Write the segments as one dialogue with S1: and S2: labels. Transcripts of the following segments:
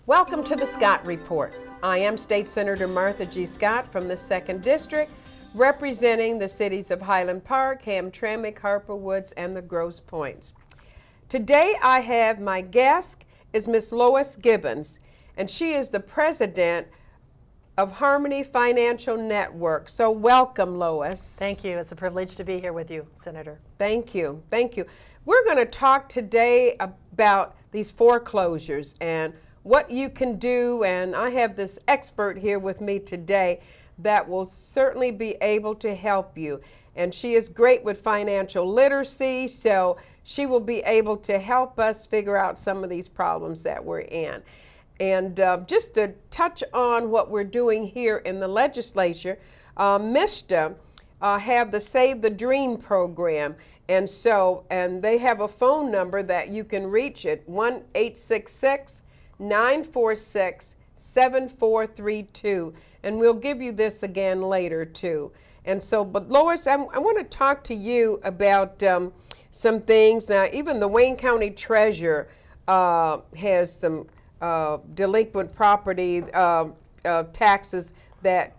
S1: Welcome to the Scott Report. I am State Senator Martha G. Scott from the 2nd District, representing the cities of Highland Park, Hamtramck, Harper Woods, and the Grosse Pointes. Today I have my guest is Miss Lois Gibbons, and she is the president of Harmony Financial Network. So welcome, Lois.
S2: Thank you. It's a privilege to be here with you, Senator.
S1: Thank you. Thank you. We're going to talk today about these foreclosures and what you can do, and I have this expert here with me today that will certainly be able to help you. And she is great with financial literacy, so she will be able to help us figure out some of these problems that we're in. And just to touch on what we're doing here in the legislature, MISTA have the Save the Dream program, and they have a phone number that you can reach at 1-866-946-7432, and we'll give you this again later too. And so, but Lois, I want to talk to you about some things. Now, even the Wayne County Treasurer has some delinquent property taxes that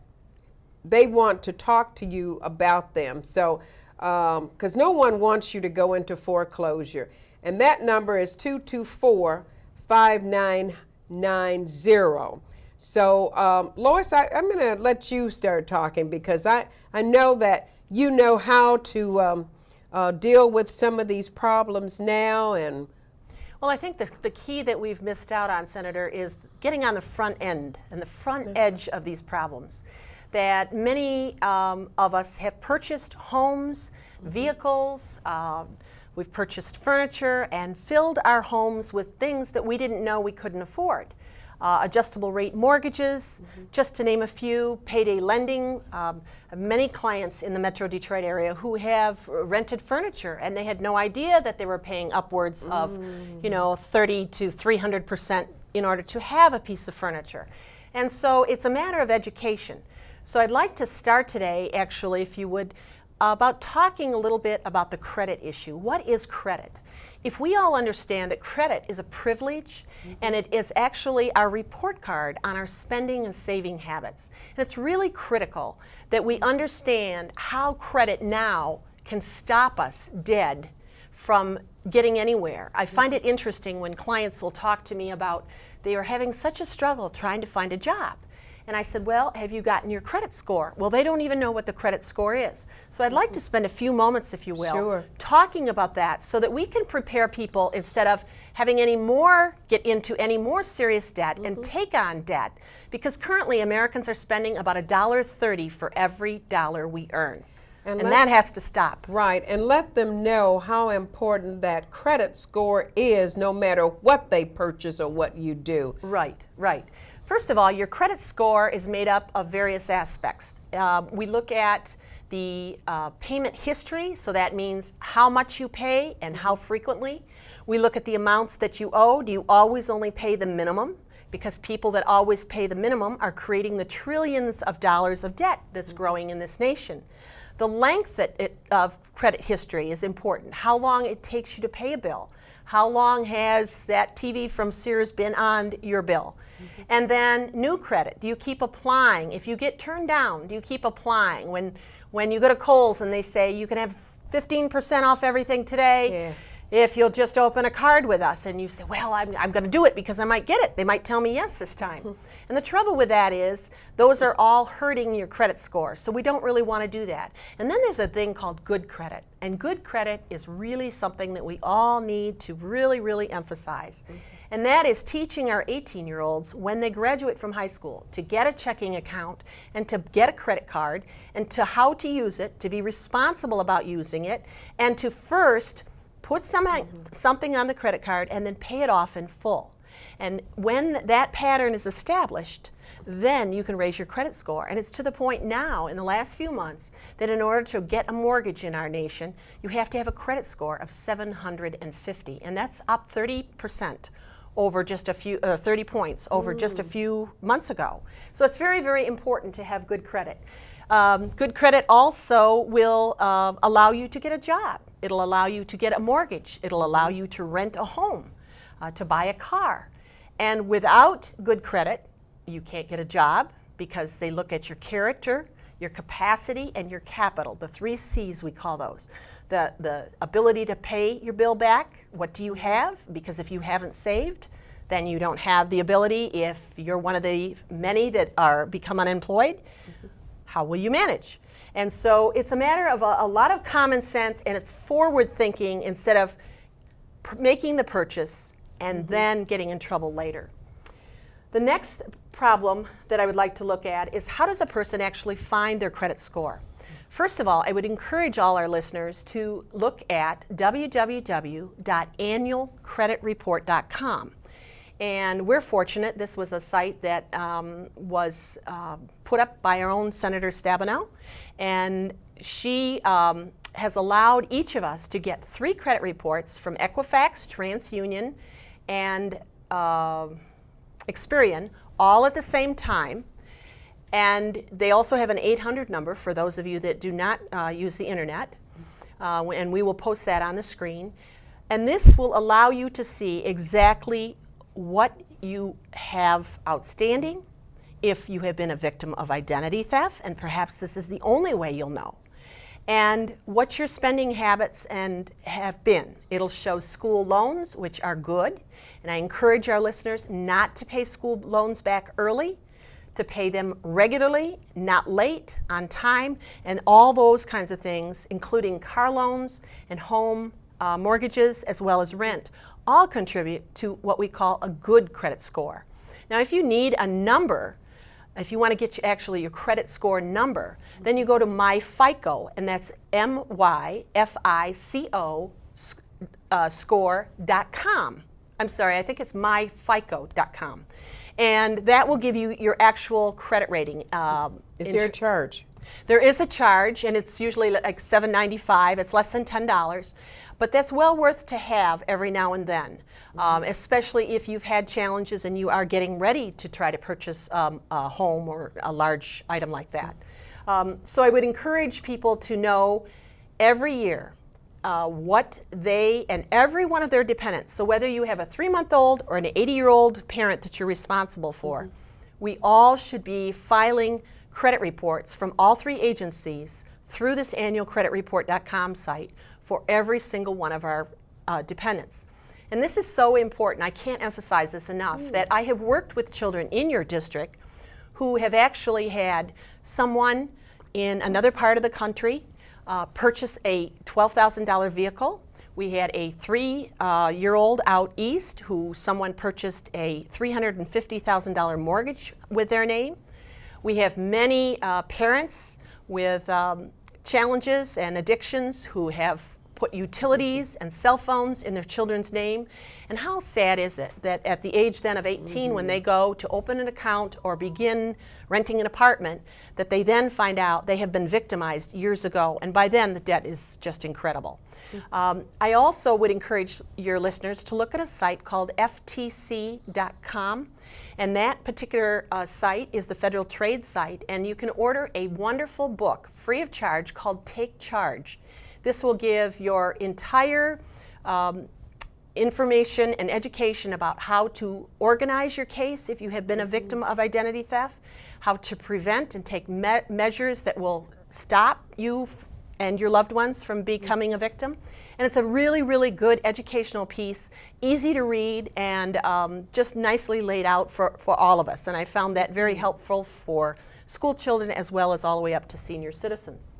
S1: they want to talk to you about them. So, because no one wants you to go into foreclosure. And that number is 224-5990. So, Lois, I'm going to let you start talking because I know that you know how to deal with some of these problems now. And
S2: well, I think the key that we've missed out on, Senator, is getting on the front end and the front edge of these problems. That many of us have purchased homes, vehicles, we've purchased furniture and filled our homes with things that we didn't know we couldn't afford. Adjustable rate mortgages, just to name a few, payday lending. Many clients in the Metro Detroit area who have rented furniture and they had no idea that they were paying upwards of, 30 to 300% in order to have a piece of furniture. And so it's a matter of education. So I'd like to start today, actually, if you would, about talking a little bit about the credit issue. What is credit? If we all understand that credit is a privilege and it is actually our report card on our spending and saving habits, and it's really critical that we understand how credit now can stop us dead from getting anywhere. I find it interesting when clients will talk to me about they are having such a struggle trying to find a job. And I said, well, have you gotten your credit score? Well, they don't even know what the credit score is. So I'd like to spend a few moments, if you will, talking about that so that we can prepare people instead of having get into any more serious debt and take on debt. Because currently Americans are spending about $1.30 for every dollar we earn. And that has to stop.
S1: Right, and let them know how important that credit score is no matter what they purchase or what you do.
S2: Right, right. First of all, your credit score is made up of various aspects. We look at the payment history, so that means how much you pay and how frequently. We look at the amounts that you owe. Do you always only pay the minimum? Because people that always pay the minimum are creating the trillions of dollars of debt that's growing in this nation. The length of credit history is important. How long it takes you to pay a bill. How long has that TV from Sears been on your bill? And then new credit. Do you keep applying? If you get turned down, do you keep applying? When you go to Kohl's and they say you can have 15% off everything today if you'll just open a card with us, and you say, well, I'm going to do it because I might get it. They might tell me yes this time. And the trouble with that is those are all hurting your credit score, so we don't really want to do that. And then there's a thing called good credit, and good credit is really something that we all need to really, really emphasize. And that is teaching our 18-year-olds when they graduate from high school to get a checking account and to get a credit card and to how to use it, to be responsible about using it, and to first put something on the credit card and then pay it off in full. And when that pattern is established, then you can raise your credit score. And it's to the point now, in the last few months, that in order to get a mortgage in our nation, you have to have a credit score of 750. And that's up 30% over just a few, 30 points over just a few months ago. So it's very, very important to have good credit. Good credit also will allow you to get a job. It'll allow you to get a mortgage. It'll allow you to rent a home, to buy a car. And without good credit, you can't get a job because they look at your character, your capacity, and your capital, the 3 C's we call those. The ability to pay your bill back, what do you have? Because if you haven't saved, then you don't have the ability. If you're one of the many that are become unemployed, how will you manage? And so it's a matter of a lot of common sense, and it's forward thinking instead of making the purchase and then getting in trouble later. The next problem that I would like to look at is how does a person actually find their credit score? First of all, I would encourage all our listeners to look at www.annualcreditreport.com. And we're fortunate, this was a site that was put up by our own Senator Stabenow, and she has allowed each of us to get 3 credit reports from Equifax, TransUnion, and Experian, all at the same time. And they also have an 800 number for those of you that do not use the internet, and we will post that on the screen. And this will allow you to see exactly what you have outstanding, if you have been a victim of identity theft, and perhaps this is the only way you'll know, and what your spending habits and have been. It'll show school loans, which are good, and I encourage our listeners not to pay school loans back early, to pay them regularly, not late, on time, and all those kinds of things, including car loans and home mortgages as well as rent, all contribute to what we call a good credit score. Now, if you need a number, if you want to get your credit score number, then you go to MyFICO, and that's MYFICO score.com. I'm sorry, I think it's myfico.com. And that will give you your actual credit rating.
S1: Is there a charge?
S2: There is a charge, and it's usually like $7.95. It's less than $10. But that's well worth to have every now and then, especially if you've had challenges and you are getting ready to try to purchase a home or a large item like that. So I would encourage people to know every year what they and every one of their dependents, so whether you have a 3-month-old or an 80-year-old parent that you're responsible for, we all should be filing credit reports from all 3 agencies through this annualcreditreport.com site for every single one of our dependents. And this is so important, I can't emphasize this enough, that I have worked with children in your district who have actually had someone in another part of the country purchase a $12,000 vehicle. We had a 3-year-old out east who someone purchased a $350,000 mortgage with their name. We have many parents with challenges and addictions who have put utilities and cell phones in their children's name. And how sad is it that at the age then of 18, when they go to open an account or begin renting an apartment, that they then find out they have been victimized years ago, and by then the debt is just incredible. I also would encourage your listeners to look at a site called ftc.com, and that particular site is the Federal Trade site, and you can order a wonderful book free of charge called Take Charge. This will give your entire information and education about how to organize your case if you have been a victim of identity theft, how to prevent and take measures that will stop you and your loved ones from becoming a victim. And it's a really, really good educational piece, easy to read, and just nicely laid out for all of us. And I found that very helpful for school children as well as all the way up to senior citizens.